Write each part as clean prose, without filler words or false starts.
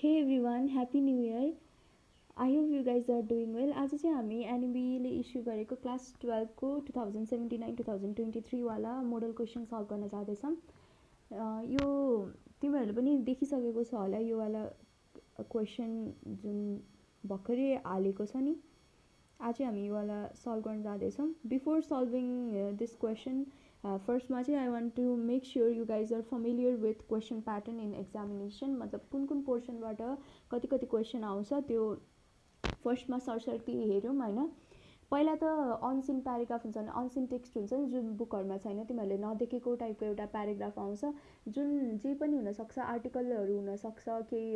Hey everyone, Happy New Year. I hope you guys are doing well. आज चाहिँ हामी एनबिले issue गरेको class 12 को 2079-2023 वाला मोडल क्वेसन सल्भ गर्न जाँदैछौँ। यो तिमीहरूले पनि देखिसकेको छ होला यो वाला क्वेसन जुन भर्खरै हालेको छ नि। आज चाहिँ हामी यो वाला सल्भ गर्न जाँदैछौँ। बिफोर सल्भिङ दिस क्वेसन फर्स्टमा चाहिँ I want to make sure you guys are familiar with question pattern in examination. मतलब कुन कुन पोर्सनबाट कति कति क्वेसन आउँछ त्यो फर्स्टमा सरसर्ती हेरौँ होइन। पहिला त अनसिन प्याराग्राफ हुन्छ भने अनसिन टेक्स्ट हुन्छ नि जुन बुकहरूमा छैन, तिमीहरूले नदेखेको टाइपको एउटा प्याराग्राफ आउँछ जुन जे पनि हुनसक्छ, आर्टिकलहरू हुनसक्छ, केही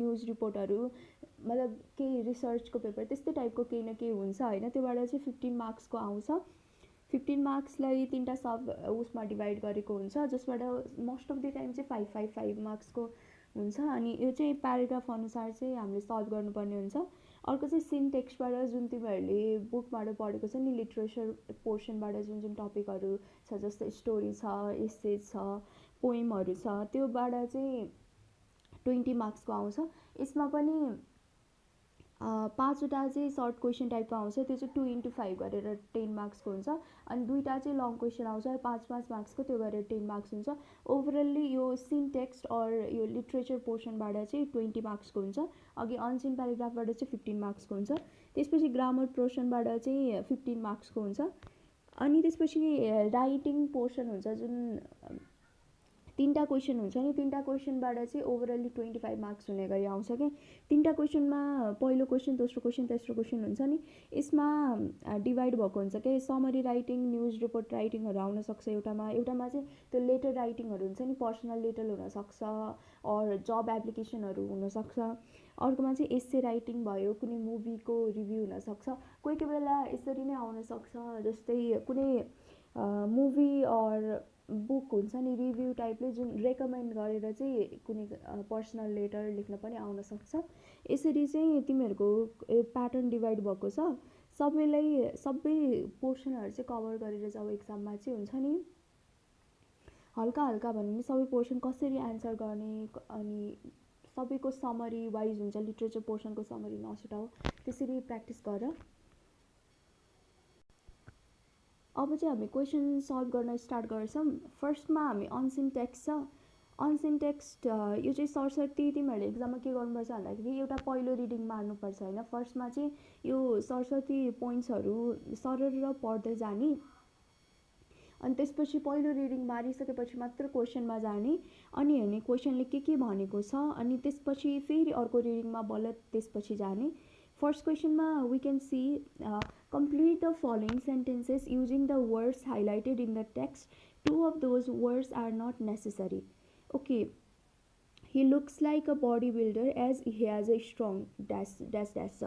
न्युज रिपोर्टहरू, मतलब केही रिसर्चको पेपर त्यस्तै टाइपको केही न केही हुन्छ होइन। त्योबाट चाहिँ 15 मार्क्सको आउँछ। 15 मार्क्सलाई 3टा सब उसमा डिभाइड गरेको हुन्छ जसबाट मोस्ट अफ द टाइम चाहिँ 5 मार्क्सको हुन्छ। अनि यो चाहिँ प्याराग्राफ अनुसार चाहिँ हामीले सल्भ गर्नुपर्ने हुन्छ। अर्को चाहिँ सिन टेक्स्टबाट जुन तिमीहरूले बुकबाट पढेको छ नि, लिट्रेचर पोर्सनबाट जुन जुन टपिकहरू छ जस्तै स्टोरी छ, एसेज छ, पोइमहरू छ, त्योबाट चाहिँ 20 मार्क्सको आउँछ। यसमा पनि 5वटा चाहिँ सर्ट क्वेसन टाइपको आउँछ, त्यो चाहिँ 2x5 गरेर 10 मार्क्सको हुन्छ। अनि 2टा चाहिँ लङ क्वेसन आउँछ 5 मार्क्सको, त्यो गरेर 10 मार्क्स हुन्छ। ओभरअल्ली यो सिन टेक्स्ट और यो लिट्रेचर पोर्सनबाट चाहिँ 20 मार्क्सको हुन्छ। अघि अनसिन प्याराग्राफबाट चाहिँ 15 मार्क्सको हुन्छ। त्यसपछि ग्रामर पोर्सनबाट चाहिँ 15 मार्क्सको हुन्छ। अनि त्यसपछि राइटिङ पोर्सन हुन्छ जुन 3टा क्वेसन हुन्छ नि, 3टा क्वेसनबाट चाहिँ ओभरअल्ली 25 मार्क्स हुने गरी आउँछ कि। 3टा क्वेसनमा पहिलो क्वेसन, दोस्रो क्वेसन, तेस्रो क्वेसन हुन्छ नि, यसमा डिभाइड भएको हुन्छ कि समरी राइटिङ, न्युज रिपोर्ट राइटिङहरू आउन सक्छ एउटामा। एउटामा चाहिँ त्यो लेटर राइटिङहरू हुन्छ नि, पर्सनल लेटर हुनसक्छ और जब एप्लिकेसनहरू हुनसक्छ। अर्कोमा चाहिँ एसे राइटिङ भयो, कुनै मुभीको रिभ्यू हुनसक्छ। कोही कोही बेला यसरी नै आउन सक्छ जस्तै कुनै मुभी और बुक हुन्छ नि रिभ्यू टाइपले जुन रेकमेन्ड गरेर चाहिँ कुनै पर्सनल लेटर लेख्न पनि आउन सक्छ। यसरी चाहिँ तिमीहरूको प्याटर्न डिभाइड भएको छ। सबै पोर्सनहरू चाहिँ कभर गरेर जब एक्जाममा चाहिँ हुन्छ नि, हल्का हल्का भन्यो नि सबै पोर्सन कसरी एन्सर गर्ने, अनि सबैको समरी वाइज हुन्छ, लिट्रेचर पोर्सनको समरी नछुटाऊ, त्यसरी प्र्याक्टिस गर। अब चाहिँ हामी क्वेसन सल्भ गर्न स्टार्ट गर्छौँ। फर्स्टमा हामी अनसिन टेक्स्ट छ। अनसिन टेक्स्ट यो चाहिँ सरसर्ती तिमीहरूले एक्जाममा के गर्नुपर्छ भन्दाखेरि एउटा पहिलो रिडिङ मार्नुपर्छ होइन। फर्स्टमा चाहिँ यो सरसर्ती पोइन्ट्सहरू सरर पढ्दै जाने, अनि त्यसपछि पहिलो रिडिङ मारिसकेपछि मात्र क्वेसनमा जाने, अनि हेर्ने क्वेसनले के भनेको छ, अनि त्यसपछि फेरि अर्को रिडिङमा बल्ल त्यसपछि जाने। फर्स्ट क्वेसनमा we can see complete the following sentences using the words highlighted in the text. Two of those words are not necessary. Okay, he looks like a bodybuilder as he has a strong dash dash dash.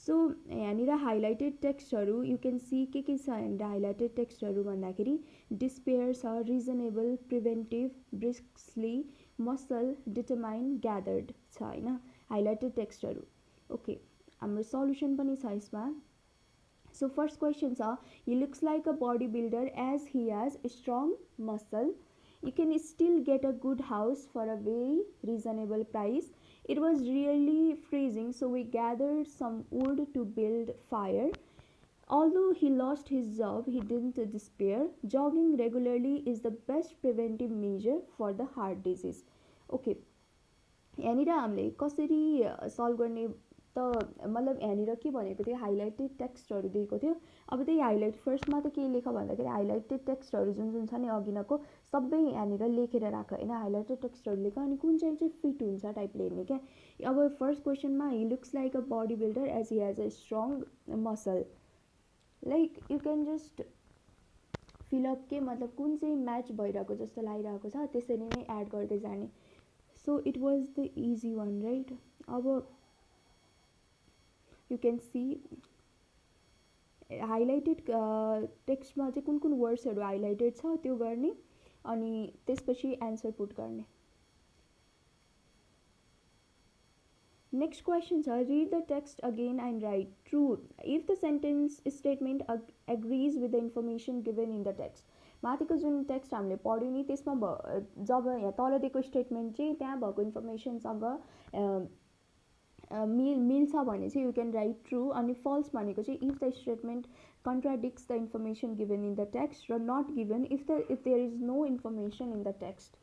So यहाँनिर highlighted टेक्स्टहरू you can C के छ यहाँनिर highlighted टेक्स्टहरू भन्दाखेरि despair छ, reasonable, preventive, briskly, muscle, determine, gathered छ होइन highlighted टेक्स्टहरू। Okay, हाम्रो solution पनि छ यसमा। सो फर्स्ट क्वेसन छ, he looks like a bodybuilder as he has strong muscle. You can still get a good house for a very reasonable price. It was really freezing, so we gathered some wood to build fire. Although he lost his job, he didn't despair. Jogging regularly is the best preventive measure for the heart disease. Okay, यहाँनिर हामीले कसरी solve गर्ने त मतलब यहाँनिर के भनेको थियो, हाइलाइटेड टेक्स्टहरू दिएको थियो। अब त्यही हाइलाइट फर्स्टमा त के लेख भन्दाखेरि हाइलाइटेड टेक्स्टहरू जुन जुन छ नि अघिनको सबै यहाँनिर लेखेर राख होइन। हाइलाइटेड टेक्स्टहरू लेख, अनि कुन चाहिँ फिट हुन्छ टाइपले हेर्ने क्या। अब फर्स्ट क्वेसनमा he looks like a body builder as he has a strong muscle, like you can just fill up के मतलब कुन चाहिँ म्याच भइरहेको जस्तो लागिरहेको छ त्यसरी नै एड गर्दै जाने। So it was the easy one right. अब यु क्यान सी हाइलाइटेड टेक्स्टमा चाहिँ कुन कुन वर्ड्सहरू हाइलाइटेड छ त्यो गर्ने, अनि त्यसपछि एन्सर पुट गर्ने। नेक्स्ट क्वेसन छ, read the text again and write true if the sentence statement agrees with the information given in the text. माथिको जुन टेक्स्ट हामीले पढ्यौँ नि त्यसमा जब यहाँ तल दिएको स्टेटमेन्ट चाहिँ त्यहाँ भएको इन्फर्मेसनसँग मिल्छ भने चाहिँ यु क्यान राइट ट्रु, अनि फल्स भनेको चाहिँ if the statement contradicts the information given in the text or not given if there is no information in the text.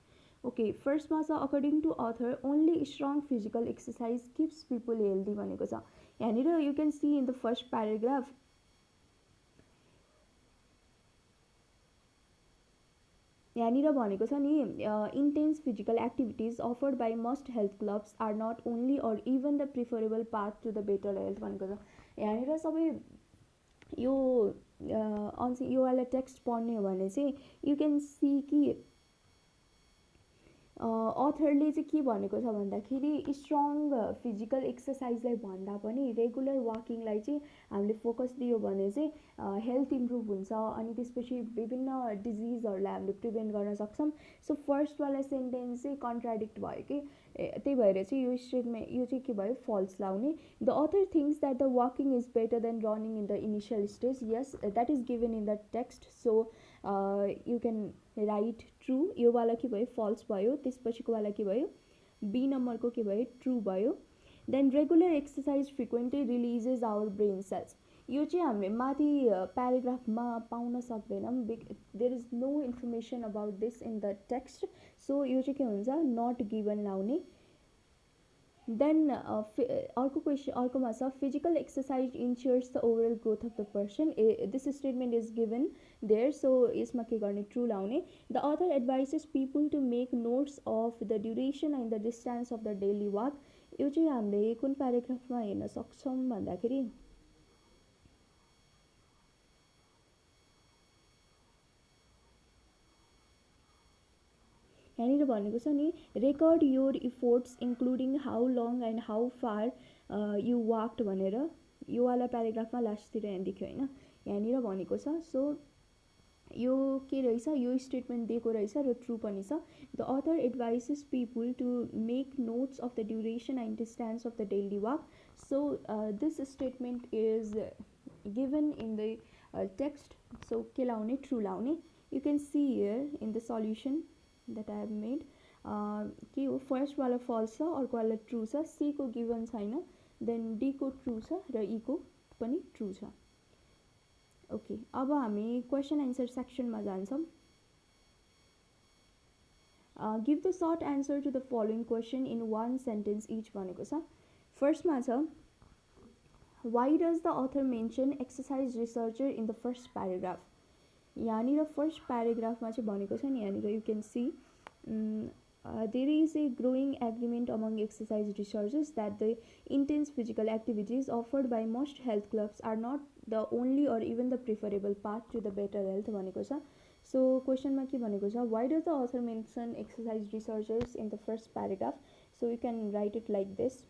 Okay, first ma cha according to author only strong physical exercise keeps people healthy bhaneko cha. Yanira you can see in the first paragraph यहाँनिर भनेको छ नि intense physical activities offered by most health clubs are not only or even the preferable path to the better health भनेको छ. यहाँनिर सबै यो यो वाला टेक्स्ट पढ्ने हो भने चाहिँ यु क्यान सी कि अथरले चाहिँ के भनेको छ भन्दाखेरि स्ट्रङ फिजिकल एक्सर्साइजलाई भन्दा पनि रेगुलर वाकिङलाई चाहिँ हामीले फोकस दियो भने चाहिँ हेल्थ इम्प्रुभ हुन्छ अनि त्यसपछि विभिन्न डिजिजहरूलाई हामीले प्रिभेन्ट गर्न सक्छौँ. सो फर्स्टवाला सेन्टेन्स चाहिँ कन्ट्राडिक्ट भयो कि त्यही भएर चाहिँ यो स्टेटमेन्ट यो चाहिँ के भयो फल्स लाउने. The author thinks that the walking is better than running in the initial stage. Yes that is given in the text. So you can write true. यो वाला के भयो फल्स भयो. त्यसपछिको वाला के भयो बी नम्बरको के भयो ट्रु भयो. Then regular exercise frequently releases our brain cells. यो चाहिँ हामीले माथि प्याराग्राफमा पाउन सक्दैनौँ. There is no information about this in the text. So यो चाहिँ के हुन्छ नट गिभन लाउने. देन अर्को क्वेसन अर्कोमा छ physical exercise ensures the overall growth of the person. This statement is given there. So यसमा के गर्ने ट्रु लाउने. The author advises people to make notes of the duration and the distance of the daily walk. यो चाहिँ हामीले कुन प्याराग्राफमा हेर्न सक्छौँ भन्दाखेरि यहाँनिर भनेको छ नि record your efforts including how long and how far you walked भनेर यो वाला प्याराग्राफमा लास्टतिर यहाँ देख्यो होइन यहाँनिर भनेको छ. सो यो के रहेछ यो स्टेटमेन्ट दिएको रहेछ र ट्रु पनि छ. The author advises people to make notes of the duration and distance of the daily walk. So this statement is given in the text. So के लाउने ट्रु लाउने. You can see here in the solution that I have made. के हो first वाला falls छ अर्को वाला true छ. सी को गिभन छैन. देन डी को ट्रु छ र ई को पनि ट्रु छ. ओके अब हामी क्वेसन एन्सर सेक्सनमा जान्छौँ. Give the short answer to the following question in one sentence each भनेको छ. फर्स्टमा छ why does the author mention exercise researcher in the first paragraph. यहाँनिर फर्स्ट प्याराग्राफमा चाहिँ भनेको छ नि यहाँनिर you can see there is a growing agreement among exercise researchers that the intense physical activities offered by most health clubs are not the only or even the preferable path to the better health भनेको छ. So क्वेसनमा के भनेको छ why does the author mention exercise researchers in the first paragraph. So you can write it like this.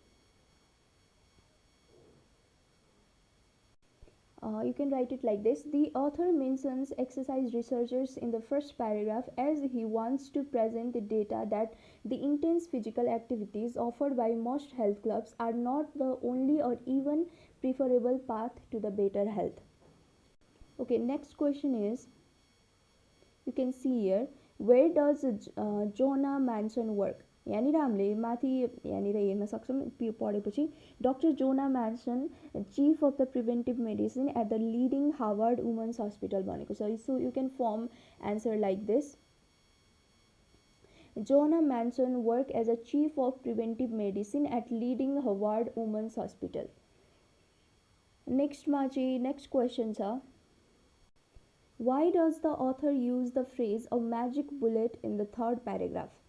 You can write it like this. The author mentions exercise researchers in the first paragraph as he wants to present the data that the intense physical activities offered by most health clubs are not the only or even preferable path to the better health. Okay, next question is, you can see here, where does Jonah Manson work? यहाँनिर हामीले माथि यहाँनिर हेर्न सक्छौँ पढेपछि doctor JoAnn Manson chief of the preventive medicine at the leading Harvard women's hospital भनेको छ. So you can form answer like this. JoAnn Manson work as a chief of preventive medicine at leading Harvard women's hospital. नेक्स्टमा चाहिँ next question छ why does the author use the phrase a magic bullet in the third paragraph.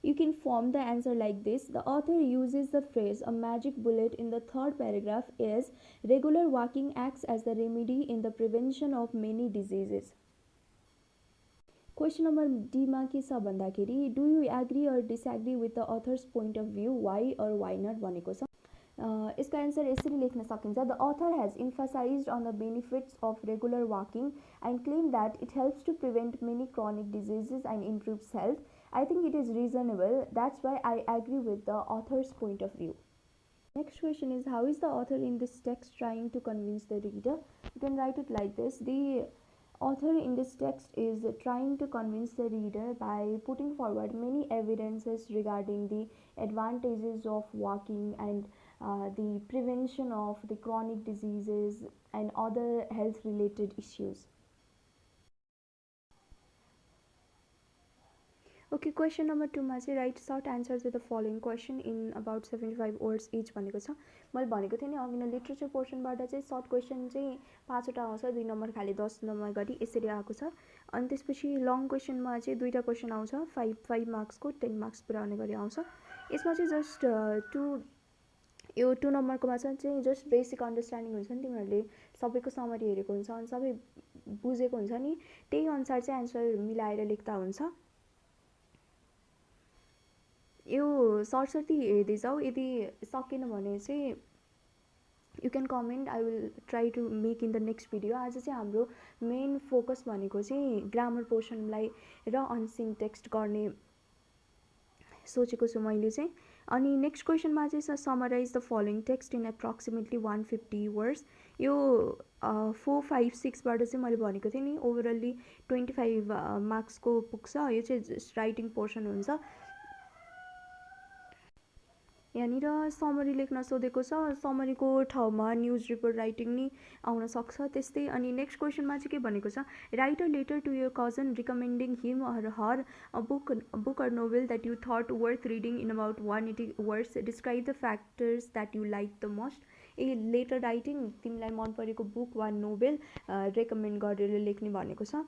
You can form the answer like this. The author uses the phrase a magic bullet in the third paragraph as regular walking acts as the remedy in the prevention of many diseases. Question number D मा के छ भन्दाखेरि do you agree or disagree with the author's point of view, why or why not भनेको छ. यसको answer यसरी लेख्न सकिन्छ. The author has emphasized on the benefits of regular walking and claimed that it helps to prevent many chronic diseases and improves health. I think it is reasonable. That's why I agree with the author's point of view. Next question is, how is the author in this text trying to convince the reader? You can write it like this. The Author in this text is trying to convince the reader by putting forward many evidences regarding the advantages of walking and the prevention of the chronic diseases and other health related issues. Okay, question number 2 मा चाहिँ write short answer to the following question in about 75 words each भनेको छ। मैले भनेको थिएँ नि अघि नै लिट्रेचर पोर्सनबाट चाहिँ सर्ट क्वेसन चाहिँ 5वटा आउँछ, 2 नम्बर खाली 10 नम्बर गरी यसरी आएको छ। अनि त्यसपछि लङ क्वेसनमा चाहिँ 2टा क्वेसन आउँछ, 5 मार्क्सको 10 मार्क्स पुऱ्याउने गरी आउँछ। यसमा चाहिँ जस्ट यो 2 नम्बरकोमा चाहिँ जस्ट बेसिक अन्डरस्ट्यान्डिङ हुन्छ नि, तिमीहरूले सबैको समरी हेरेको हुन्छ अनि सबै बुझेको हुन्छ नि, त्यही अनुसार चाहिँ एन्सर मिलाएर लेख्दा हुन्छ। यो सरसर्ती हेर्दै जाऊ, यदि सकेन भने चाहिँ you can comment, I will try to make in the next video. आज चाहिँ हाम्रो मेन फोकस भनेको चाहिँ ग्रामर पोर्सनलाई र अनसिन टेक्स्ट गर्ने सोचेको छु मैले चाहिँ। अनि नेक्स्ट क्वेसनमा चाहिँ summarize the following text in approximately 150 words. यो 4, 5, 6बाट चाहिँ मैले भनेको थिएँ नि ओभरअल्ली 25 मार्क्सको पुग्छ। यो चाहिँ जस्ट राइटिङ पोर्सन हुन्छ। यहाँनिर समरी लेख्न सोधेको छ, समरीको ठाउँमा न्युज रिपोर्ट राइटिङ नि आउन सक्छ त्यस्तै। अनि नेक्स्ट क्वेसनमा चाहिँ के भनेको छ, write a letter to your cousin recommending him or her a book or novel that you thought worth reading in about 180 words, describe the factors that you like the most. A letter writing, तिमीलाई मन परेको book वा novel recommend गरेर लेख्ने भनेको छ।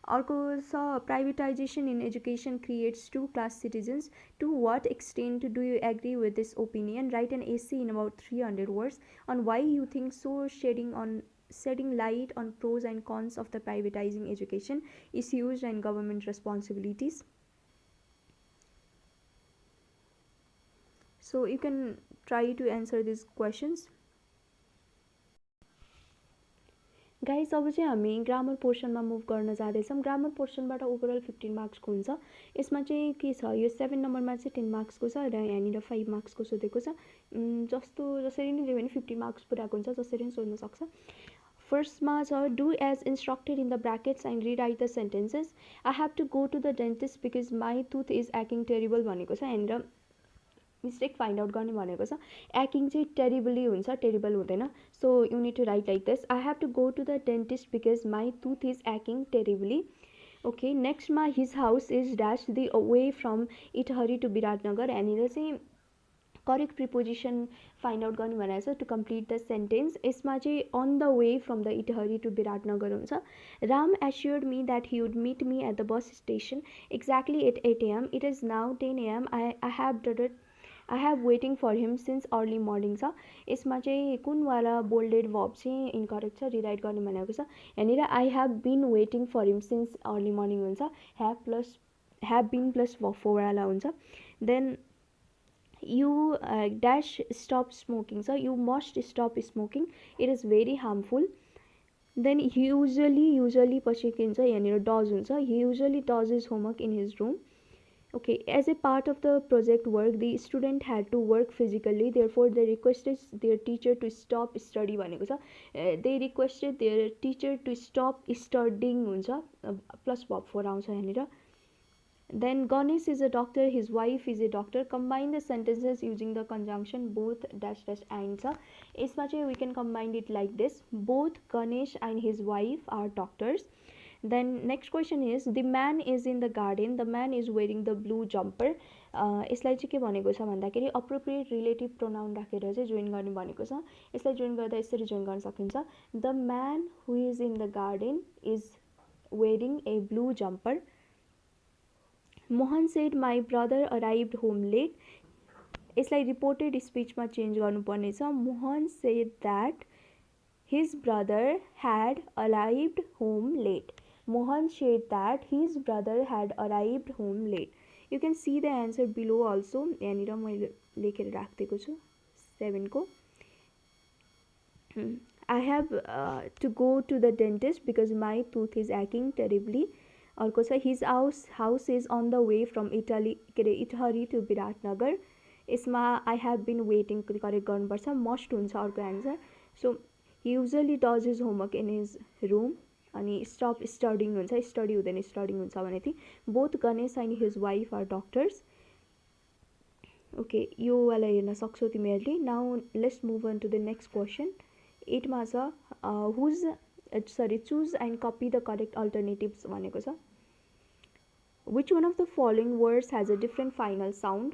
अर्को छ privatization in education creates two class citizens, to what extent do you agree with this opinion, write an essay in about 300 words on why you think so, shedding light on pros and cons of the privatizing education, issues and government responsibilities. So you can try to answer these questions. Guys अब चाहिँ हामी grammar पोर्सनमा move गर्न जाँदैछौँ। Grammar पोर्सनबाट overall 15 मार्क्सको हुन्छ। यसमा चाहिँ के छ, यो 7 नम्बरमा चाहिँ 10 मार्क्सको छ र यहाँनिर 5 मार्क्सको सोधेको छ। जसरी नै लियो भने 50 मार्क्स पुऱ्याएको हुन्छ, जसरी नै सोध्न सक्छ। फर्स्टमा छ do as instructed in the brackets and rewrite the sentences. I have to go to the dentist because my tooth is acting terrible भनेको छ। यहाँनिर मिस्टेक फाइन्ड आउट गर्ने भनेको छ। एक्टिङ चाहिँ टेरिबली हुन्छ, टेरिबल हुँदैन। So you need to write like this, I have to go to the dentist because my tooth is acting terribly. Okay, नेक्स्टमा his house is dash the away from Itahari to Biratnagar. यहाँनिर चाहिँ correct preposition find out गर्ने भनेको छ to complete the sentence. यसमा चाहिँ on the way from the Itahari to Biratnagar हुन्छ। Ram assured me that he would meet me at the bus station exactly at 8 AM, it is now 10 AM, I have waiting for him since early morning छ। यसमा चाहिँ कुनवाला bolded verb चाहिँ incorrect छ, rewrite गर्ने भनेको छ। यहाँनिर I have been waiting for him since early morning हुन्छ, हेभ बिन प्लस भर्ब 4 वाला हुन्छ। Then you dash stop smoking छ, you must stop smoking, it is very harmful. Then usually पछि के हुन्छ, यहाँनिर डज हुन्छ, he usually does his homework in his room. Okay, as a part of the project work, the student had to work physically, therefore they requested their teacher to stop study भनेको छ। they requested their teacher to stop studying हुन्छ, plus verb 4 आउँछ यहाँनिर। then Ganesh is a doctor, his wife is a doctor, combine the sentences using the conjunction both dash dash and छ। यसमा चाहिँ we can combine it like this, both Ganesh and his wife are doctors। Then next question is the man is in the garden, the man is wearing the blue jumper। यसलाई चाहिँ के भनेको छ भन्दाखेरि appropriate relative pronoun राखेर चाहिँ join गर्ने भनेको छ। यसलाई जोइन गर्दा यसरी जोइन गर्न सकिन्छ, the man who is in the garden is wearing a blue jumper. Mohan said my brother arrived home late. यसलाई रिपोर्टेड स्पिचमा चेन्ज गर्नुपर्ने छ, Mohan said that his brother had arrived home late. Mohan said that his brother had arrived home late. You can see the answer below also. यहाँनिर मैले लेखेर राखिदिएको छु 7 को। I have to go to the dentist because my tooth is aching terribly। अर्को छ his house is on the way from Itahari to Biratnagar. यसमा I have been waiting correct गर्नुपर्छ, मस्ट हुन्छ अर्को answer. So he usually does his homework in his room। अनि stop studying हुन्छ, study हुँदैन studying हुन्छ भने चाहिँ both Ganesh and his wife are doctors. Okay, यो वाला हेर्न सक्छौ तिमीहरूले। Now let's move on to the next question. 8 मा छ choose and copy the correct alternatives भनेको छ। Which one of the following words has a different final sound.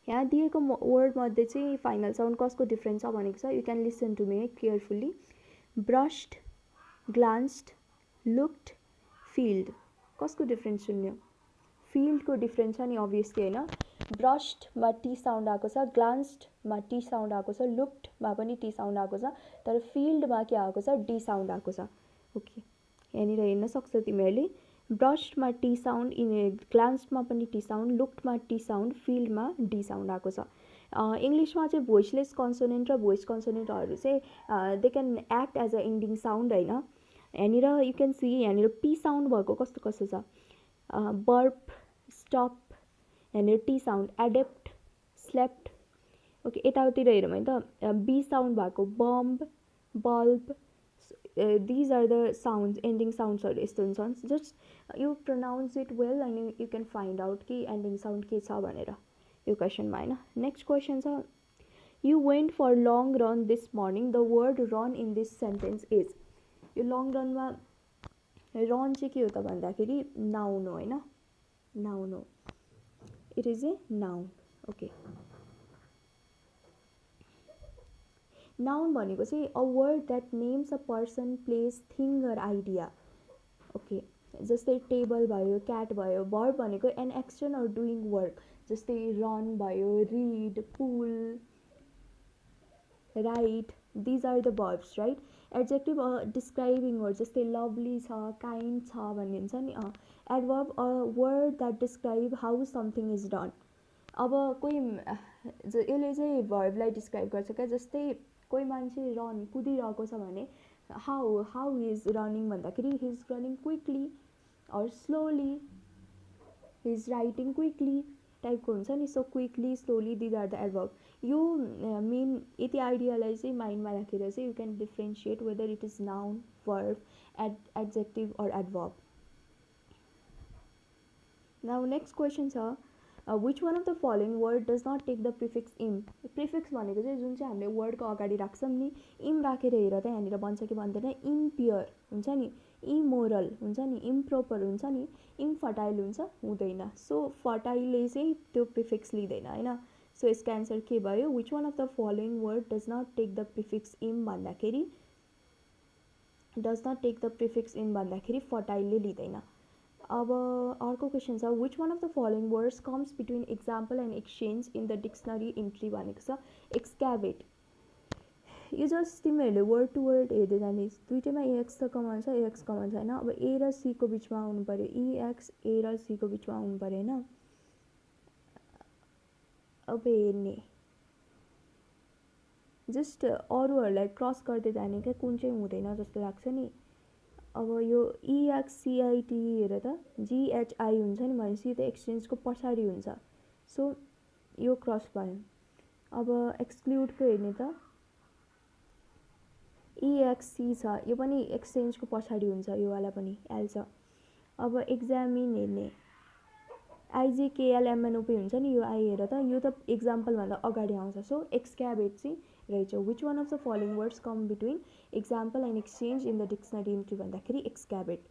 यहाँ दिएको वर्ड मध्ये चाहिँ फाइनल साउन्ड कसको डिफ्रेन्ट छ भनेको छ। You can listen to me carefully. Brushed, glanced, looked, filled, कसको डिफ्रेन्ट सुन्यो? फिल्डको डिफ्रेन्ट छ नि अभियसली होइन। ब्रस्डमा टी साउन्ड आएको छ, ग्लान्स्डमा टी साउन्ड आएको छ, लुक्डमा पनि टी साउन्ड आएको छ, तर फिल्डमा के आएको छ? डी साउन्ड आएको छ। ओके, यहाँनिर हेर्न सक्छौ तिमीहरूले। ब्रस्डमा टी साउन्ड, ग्लान्स्डमा पनि टी साउन्ड, लुक्डमा टी साउन्ड, फिल्डमा डी साउन्ड आएको छ। इङ्ग्लिसमा चाहिँ भोइसलेस कन्सोनेन्ट र भोइस कन्सोनेन्टहरू चाहिँ they can act as a ending sound होइन। यहाँनिर यु क्यान सी यहाँनिर पी साउन्ड भएको कस्तो कस्तो छ। बर्प, स्टप, यहाँनिर T sound adapt, slept. Okay, यतातिर हेरौँ है त। बी साउन्ड भएको bomb, bulb, these are the sounds, ending साउन्ड्सहरू यस्तो हुन्छ। Just you pronounce it well अनि यु क्यान फाइन्ड आउट कि एन्डिङ साउन्ड के छ भनेर यो क्वेसनमा होइन। नेक्स्ट क्वेसन छ, you went for long run this morning, the word run in this sentence is. यो लङ रनमा रन चाहिँ के हो त भन्दाखेरि नाउन हो होइन, नाउन हो, it is a noun. Okay, noun भनेको चाहिँ a word that names a person, place, thing or idea. Okay, जस्तै टेबल भयो, क्याट भयो। भर्ब भनेको an action or doing work, जस्तै रन भयो, read, pull, write, these are the verbs right. Adjective describing word, जस्तै lovely छ, kind छ भन्ने हुन्छ नि। Adverb a word that describe how something is done. अब कोही यसले चाहिँ भर्बलाई डिस्क्राइब गर्छ क्या। जस्तै कोही मान्छे रन कुदिरहेको छ भने हाउ इज रनिङ भन्दाखेरि he is running quickly or slowly, he is writing quickly टाइपको हुन्छ नि। So quickly, slowly, these are the adverb. यो मेन यति आइडियालाई चाहिँ माइन्डमा राखेर चाहिँ you can differentiate whether it is noun, verb, adjective or adverb. Now next question छ, which one of the following word does not take the prefix im. Prefix भनेको चाहिँ जुन चाहिँ हामीले वर्डको अगाडि राख्छौँ नि, इम राखेर हेर त यहाँनिर भन्छ कि भन्दैन। इम्प्योर हुन्छ नि, इमोरल हुन्छ नि, इम्प्रोपर हुन्छ नि, इन्फर्टाइल हुन्छ हुँदैन। सो फर्टाइलले चाहिँ त्यो प्रिफिक्स लिँदैन होइन। सो यसको एन्सर के भयो? Which one of the following word does not take the prefix im भन्दाखेरि फर्टाइलले लिँदैन। अब अर्को क्वेसन छ, which one of the following words comes between example and exchange in the dictionary entry भनेको छ। एक्सक्याभेट, यो जस्ट तिमीहरूले वर्ड टु वर्ड हेर्दै जाने, दुइटैमा एएक्स त कमन छ, एएक्स कमन छैन। अब ए र सीको बिचमा आउनु पऱ्यो, इएक्स ए र सीको बिचमा आउनु पऱ्यो होइन। अब हेर्ने जस्ट अरूहरूलाई क्रस गर्दै जाने क्या, कुन चाहिँ हुँदैन जस्तो लाग्छ नि। अब यो इएक्ससिआइटी हेर त, जिएचआई हुन्छ नि भनेपछि त एक्सचेन्जको पछाडि हुन्छ। सो यो क्रस भयो। अब एक्सक्लुडको हेर्ने त, इएक्ससी छ, यो पनि एक्सचेन्जको पछाडि हुन्छ, यो वाला पनि एल छ। अब एक्जामिन हेर्ने, आइजिकेएलएमएनओपी हुन्छ नि, यो आई हेर त, यो त एक्जाम्पलभन्दा अगाडि आउँछ। सो एक्सक्याभेट चाहिँ रहेछ। Which one of the following words come between example and exchange in the dictionary entry भन्दाखेरि excavate.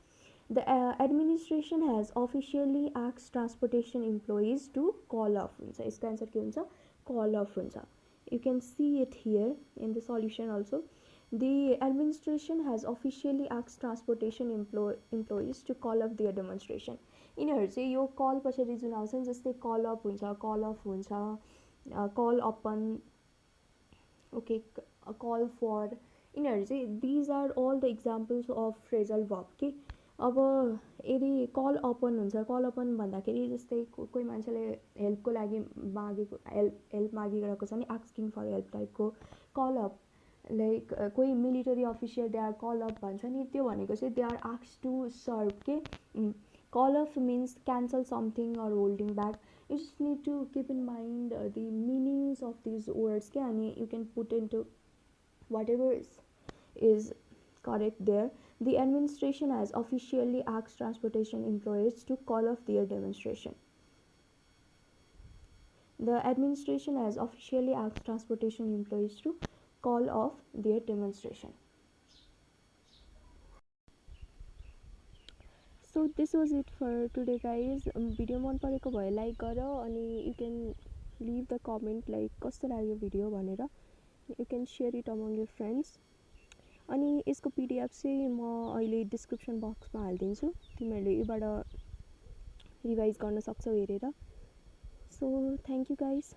The administration has officially asked transportation employees to call off हुन्छ। यसको एन्सर के हुन्छ? कल अफ हुन्छ। You can see it here in the solution also. The administration has officially asked transportation employees to call off their demonstration. यिनीहरू चाहिँ यो call पछाडि जुन आउँछ नि, जस्तै कल अप हुन्छ, कल अफ हुन्छ, call upon, okay, call for, यिनीहरू चाहिँ these are all the examples of phrasal verb के। अब यदि कल अपन हुन्छ, कल अपन भन्दाखेरि जस्तै कोही मान्छेले हेल्पको लागि मागेको, हेल्प मागिरहेको छ नि, आस्किङ फर हेल्प टाइपको। कल अप लाइक कोही military official they are call up भन्छ नि, त्यो भनेको चाहिँ they are asked to serve के। Call off means cancel something or holding back. You just need to keep in mind the meanings of these words के, अनि you can put into whatever is correct there. The administration has officially asked transportation employees to call off their demonstration. The administration has officially asked transportation employees to call off their demonstration. So this was it for today, guys. Video मन परेको भए like गर अनि you can leave the comment like कस्तो लाग्यो video भनेर. You can share it among your friends. अनि यसको PDF चाहिँ म अहिले डिस्क्रिप्सन बक्समा हालिदिन्छु. तिमीहरूले योबाट रिभाइज गर्न सक्छौ हेरेर. So thank you guys.